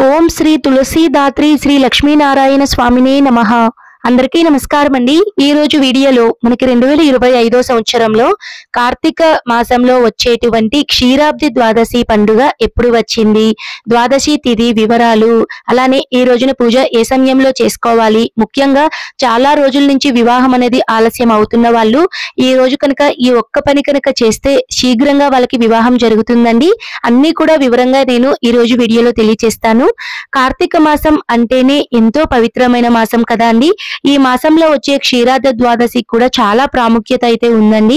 ఓం శ్రీ తులసీదాత్రి శ్రీ లక్ష్మీనారాయణ స్వామినే నమః. అందరికీ నమస్కారం అండి. ఈ రోజు వీడియోలో మనకి 2025 సంవత్సరంలో కార్తీక మాసంలో వచ్చేటువంటి క్షీరాబ్ది ద్వాదశి పండుగ ఎప్పుడు వచ్చింది, ద్వాదశి తిథి వివరాలు, అలానే ఈ రోజున పూజ ఏ సమయంలో చేసుకోవాలి, ముఖ్యంగా చాలా రోజుల నుంచి వివాహం అనేది ఆలస్యం అవుతున్న వాళ్ళు ఈ రోజు కనుక ఈ ఒక్క పని కనుక చేస్తే శీఘ్రంగా వాళ్ళకి వివాహం జరుగుతుందండి. అన్ని కూడా వివరంగా నేను ఈ రోజు వీడియోలో తెలియజేస్తాను. కార్తీక మాసం అంటేనే ఎంతో పవిత్రమైన మాసం కదా అండి. ఈ మాసంలో వచ్చే క్షీరాబ్ది ద్వాదశి కూడా చాలా ప్రాముఖ్యత అయితే ఉందండి.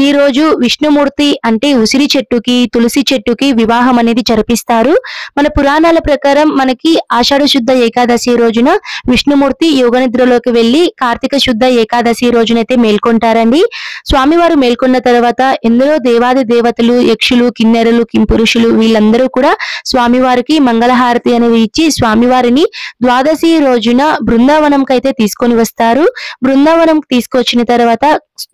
ఈ రోజు విష్ణుమూర్తి అంటే ఉసిరి చెట్టుకి తులసి చెట్టుకి వివాహం అనేది జరిపిస్తారు. మన పురాణాల ప్రకారం మనకి ఆషాఢ శుద్ధ ఏకాదశి రోజున విష్ణుమూర్తి యోగ నిద్రలోకి వెళ్లి కార్తీక శుద్ధ ఏకాదశి రోజునైతే మేల్కొంటారండి. స్వామివారు మేల్కొన్న తర్వాత ఎందరో దేవాది దేవతలు, యక్షులు, కిన్నెరలు, కింపురుషులు వీళ్ళందరూ కూడా స్వామివారికి మంగళహారతి అనేది ఇచ్చి స్వామివారిని ద్వాదశి రోజున బృందావనంకి అయితే తీసుకొని వస్తారు. బృందావనం తీసుకొచ్చిన తర్వాత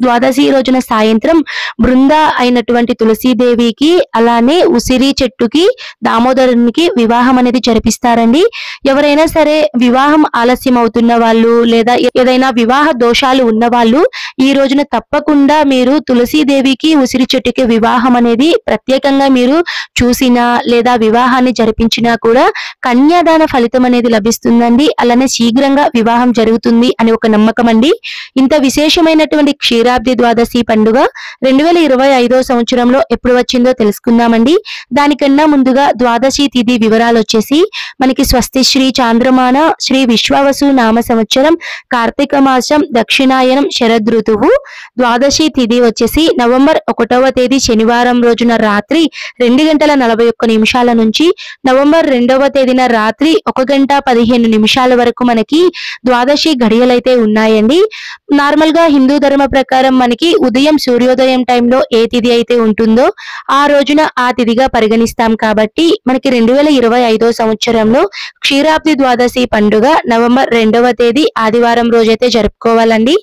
ద్వాదశి రోజున సాయంత్రం బృంద అయినటువంటి తులసీదేవికి అలానే ఉసిరి చెట్టుకి దామోదరునికి వివాహం అనేది జరిపిస్తారండి. ఎవరైనా సరే వివాహం ఆలస్యం అవుతున్న వాళ్ళు లేదా ఏదైనా వివాహ దోషాలు ఉన్న వాళ్ళు ఈ రోజున తప్పకుండా మీరు తులసీదేవికి ఉసిరి చెట్టుకి వివాహం అనేది ప్రత్యేకంగా మీరు చూసినా లేదా వివాహాన్ని జరిపించినా కూడా కన్యాదాన ఫలితం అనేది లభిస్తుందండి. అలానే శీఘ్రంగా వివాహం జరుగుతుంది అని ఒక నమ్మకం అండి. ఇంత విశేషమైనటువంటి క్షీరాబ్ది ద్వాదశి పండుగ 2025 సంవత్సరంలో ఎప్పుడు వచ్చిందో తెలుసుకుందామండి. దానికన్నా ముందుగా ద్వాదశి తిథి వివరాలు వచ్చేసి మనకి స్వస్తి శ్రీ చాంద్రమాన శ్రీ విశ్వావసు నామ సంవత్సరం కార్తీక మాసం దక్షిణాయనం శరద్ ఋతువు ద్వాదశి తిథి వచ్చేసి నవంబర్ 1వ తేదీ శనివారం రోజున రాత్రి 2:41 నుంచి నవంబర్ 2వ తేదీన రాత్రి 1:15 వరకు మనకి ద్వాదశి గడియలైతే ఉన్నాయండి. నార్మల్ గా హిందూ ధర్మ ప్రకారం మనకి ఉదయం సూర్యోదయం టైంలో ఏ తిథి అయితే ఉంటుందో ఆ రోజున ఆ తిథిగా పరిగణిస్తాం కాబట్టి మనకి 2025 సంవత్సరంలో క్షీరాబ్ది ద్వాదశి పండుగ నవంబర్ 2వ తేదీ ఆదివారం రోజైతే జరుపుకోవాలండి.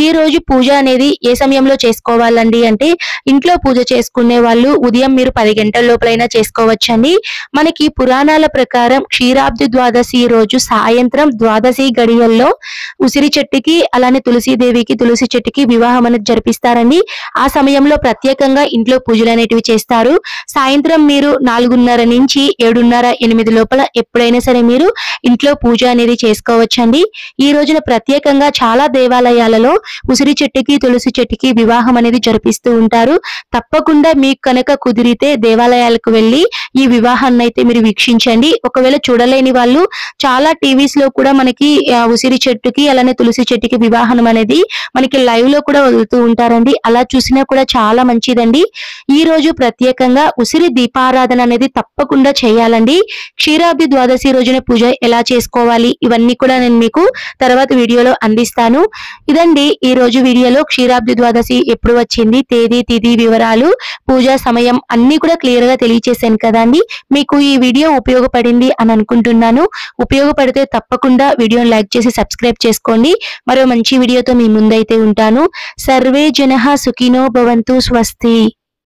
ఈ రోజు పూజ అనేది ఏ సమయంలో చేసుకోవాలండి అంటే ఇంట్లో పూజ చేసుకునే వాళ్ళు ఉదయం మీరు 10 గంటల లోపలైనా చేసుకోవచ్చండి. మనకి పురాణాల ప్రకారం క్షీరాబ్ది ద్వాదశి రోజు సాయంత్రం ద్వాదశి గడియల్లో ఉసిరి చెట్టుకి అలానే తులసీదేవికి తులసి చెట్టుకి వివాహం అనేది జరిపిస్తారండి. ఆ సమయంలో ప్రత్యేకంగా ఇంట్లో పూజలు అనేటివి చేస్తారు. సాయంత్రం మీరు 4:30 నుంచి 7:30, 8 లోపల ఎప్పుడైనా సరే మీరు ఇంట్లో పూజ అనేది చేసుకోవచ్చండి. ఈ రోజున ప్రత్యేకంగా చాలా దేవాలయాలలో ఉసిరి చెట్టుకి తులసి చెట్టుకి వివాహం అనేది జరిపిస్తూ ఉంటారు. తప్పకుండా మీకు కనుక కుదిరితే దేవాలయాలకు వెళ్ళి ఈ వివాహాన్ని అయితే మీరు వీక్షించండి. ఒకవేళ చూడలేని వాళ్ళు చాలా టీవీస్ లో కూడా మనకి ఉసిరి చెట్టుకి అలానే తులసి చెట్టుకి వివాహం అనేది మనకి లైవ్ లో కూడా వదులుతూ ఉంటారండి. అలా చూసినా కూడా చాలా మంచిదండి. ఈ రోజు ప్రత్యేకంగా ఉసిరి దీపారాధన అనేది తప్పకుండా చేయాలండి. క్షీరాబ్ది ద్వాదశి రోజున పూజ ఎలా చేసుకోవాలి ఇవన్నీ కూడా నేను మీకు తర్వాత వీడియోలో అందిస్తాను. ఇదండి ఈ రోజు వీడియోలో క్షీరాబ్ది ద్వాదశి ఎప్పుడు వచ్చింది, తేదీ తిథి వివరాలు, పూజా సమయం అన్ని కూడా క్లియర్ గా తెలియచేశాను కదండి. మీకు ఈ వీడియో ఉపయోగపడింది అని అనుకుంటున్నాను. ఉపయోగపడితే తప్పకుండా వీడియోని లైక్ చేసి సబ్స్క్రైబ్ చేసుకోండి. మరో మంచి వీడియోతో మీ ముందైతే ఉంటాను. సర్వే జనః సుఖినో భవంతు. స్వస్తి.